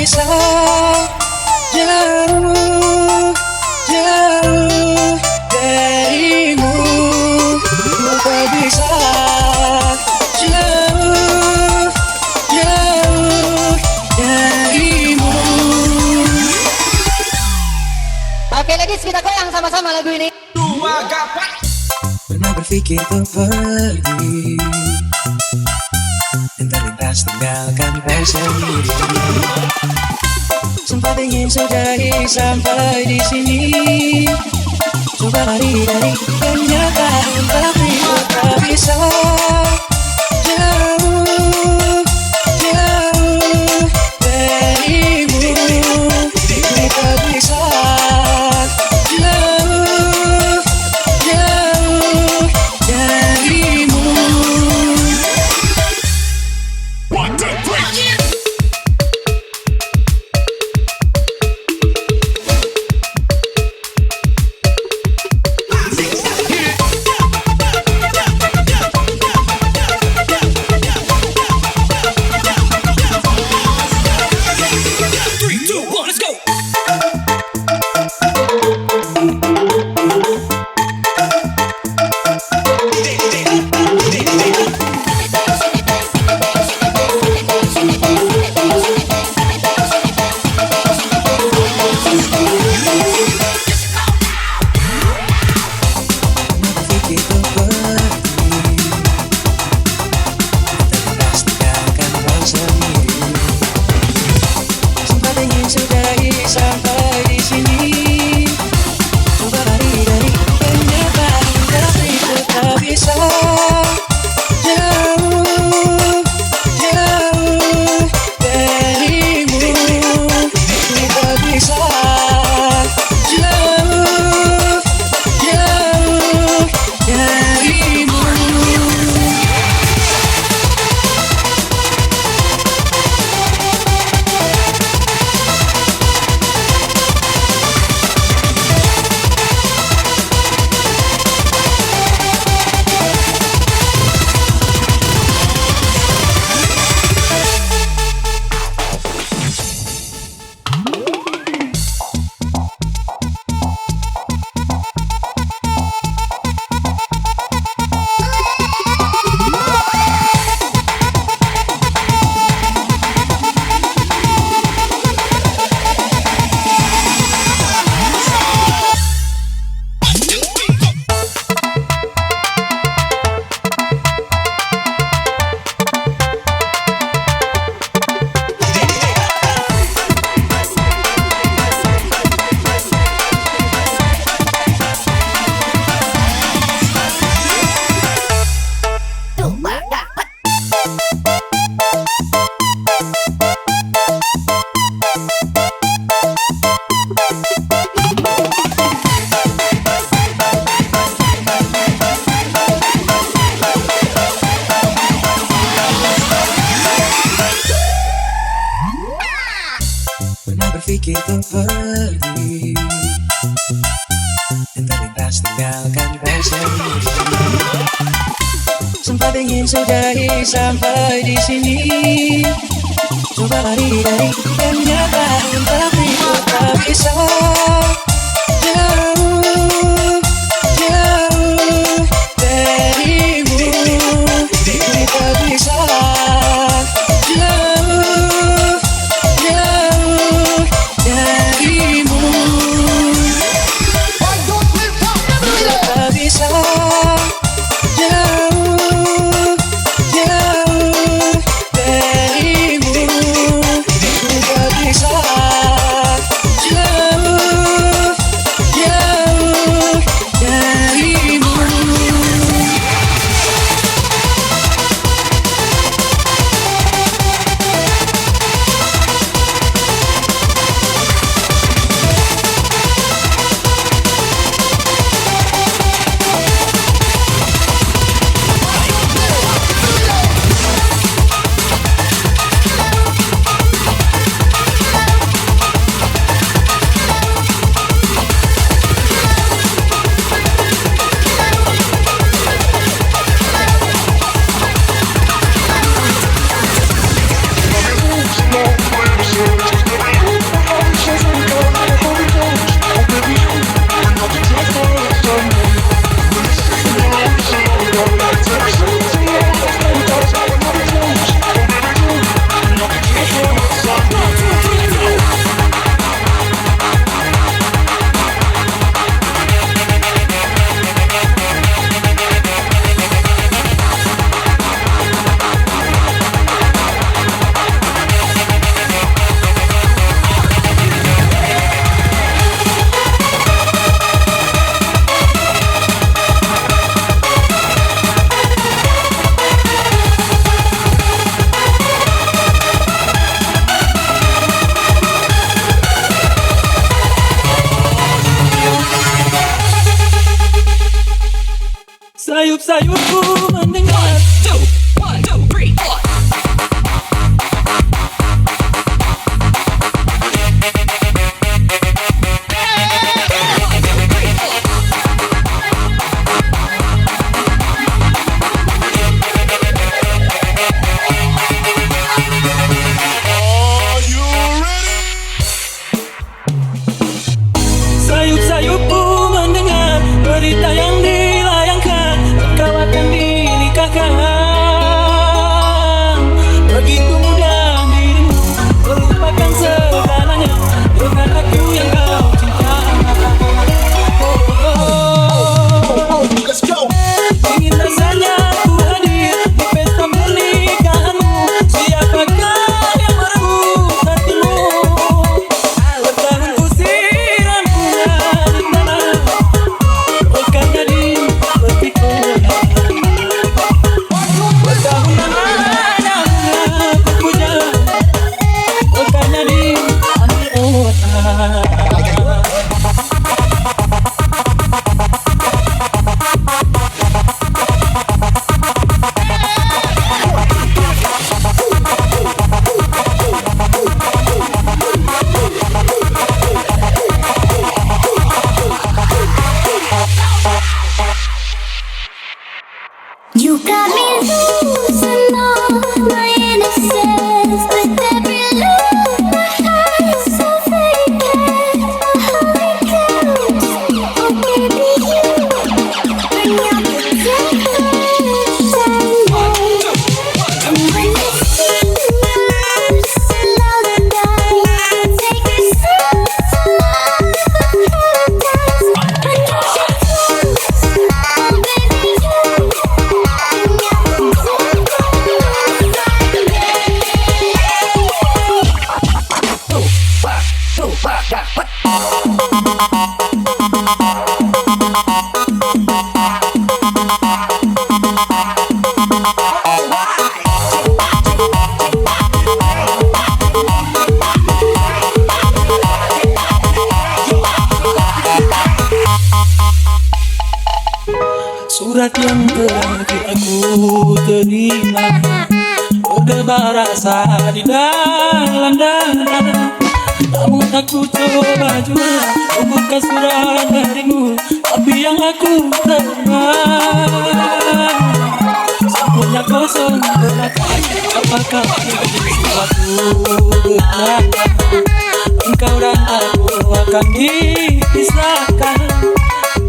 Bisa jauh, jauh darimu. Ku tak bisa jauh, jauh darimu. Oke lagi kita goyang sama-sama lagu ini. Dua gapat. Pernah berpikir untuk pergi dan terlintas tinggalkan kau sendiri. Sempat ingin sudahi sampai di sini. Coba lari dari kenyataan, tapi ku tak bisa jauh, jauh darimu. Ku tak bisa jauh, jauh darimu. Berpikir untuk pergi dan terlintas tinggalkan kau sendiri. Sempat ingin sudahi sampai di sini. Coba lari dari kenyataan, tapi ku tak bisa jauh, jauh darimu. Ku tak bisa jauh, jauh darimu. Ku tak bisa jauh, jauh darimu. Ku tak bisa jauh, Sayup-sayupku mendengar. 1, 2, 3, 4. Sayup-sayupku mendengar berita yang dilayangkan, engkau akan dinikahkan. Begitu mudah dirimu melupakan segalanya dengan aku yang kau cinta. Let's go. Ingin rasanya ku hadir di pesta pernikahanmu. Siapakah yang merebut hatimu? Bertahun kusiran bunga di tanah, bukan jadi berpikir. Bertahun lamanya bunga kupuja, bukan jadi ambil otak. You got me losing all my innocence with every look. My heart's so vacant, my heart counts. Oh baby, you bring out the devilish in me. And when you sing your love's a lullaby, you take me straight to love paradise. When you get close, oh baby, you. Surat yang terakhir aku terima berdebar rasa di dalam dada. Namun aku coba juga membuka surat darimu, tapi yang aku terima semuanya kosong belaka. Apakah ini suatu betapa engkau dan aku akan dipisahkan?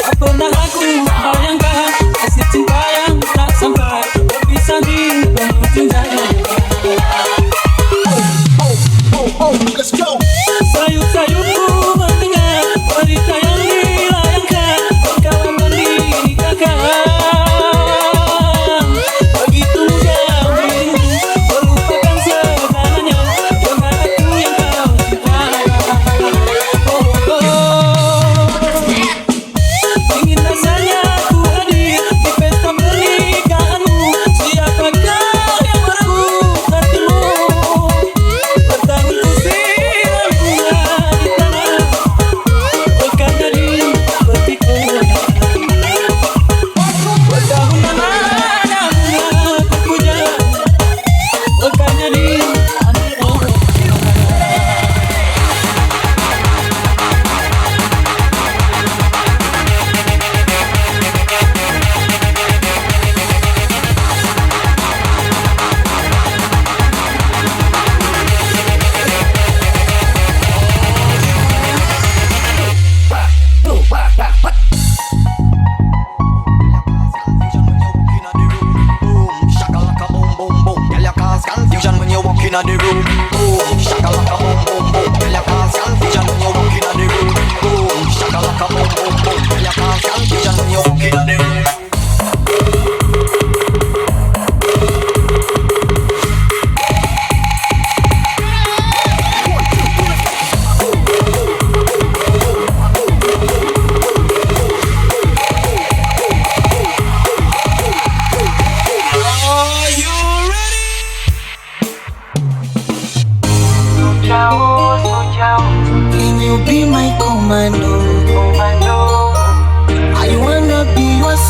Tak pernah aku bayangkan kasih cinta yang tak sampai berpisah di penghujung jalan. Let's go. Sayup-sayupku mendengar berita yang dilayangkan, engkau akan dinikahkan. Begitu mudah dirimu melupakan segalanya dengan aku yang kau cinta.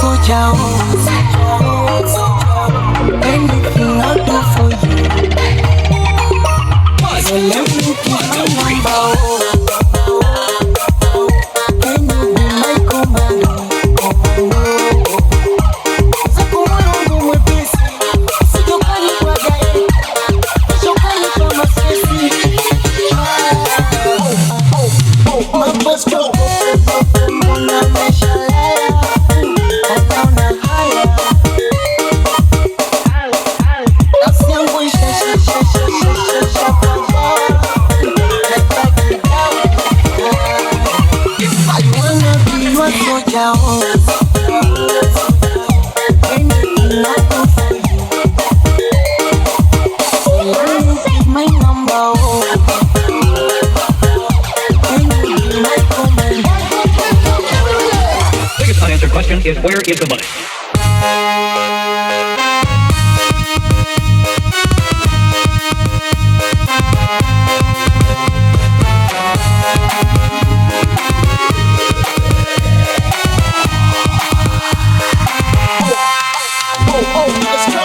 so jauh. Anything I'll do for you. So let me keep my number. Can you be my commando? Sakumarongo mwepesi, sijokani kwa gae, shokani kama sesi. Let's go. Mbona meshalala, mbona haya. Nafsi yangu isha papa. I wanna be your soldier. Anything I do for you. So let me keep my number. Can you be my command? Biggest unanswered question is where is the money? Let's go.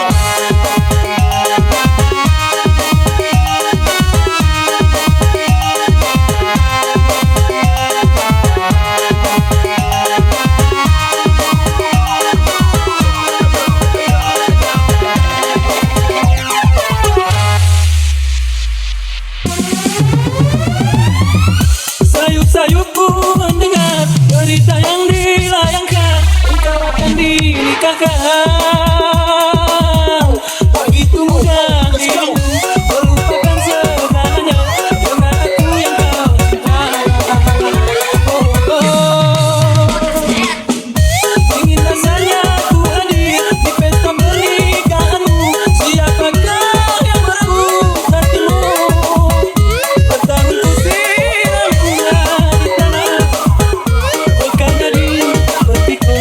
Sayup-sayupku mendengar berita yang dilayangkan, engkau akan dinikahkan. Begitu mudah dirimu melupakan segalanya dengan aku yang kau cinta. Ingin rasanya ku hadir di pesta pernikahanmu. Siapakah yang merebut hatimu? Bertahun ku siram bunga di tanah, bukan jadi petiku.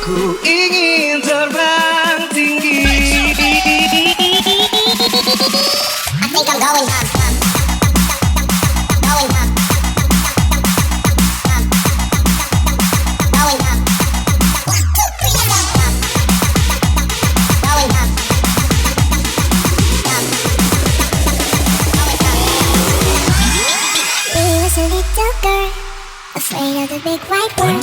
Aku ingin terbang tinggi. I think I'm going up. Going up. Going up. 1, 2, 3, and up. Going up. We was a little girl, afraid of the big white world.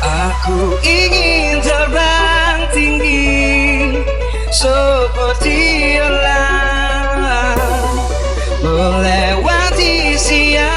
Aku ingin terbang tinggi seperti elang, melewati siang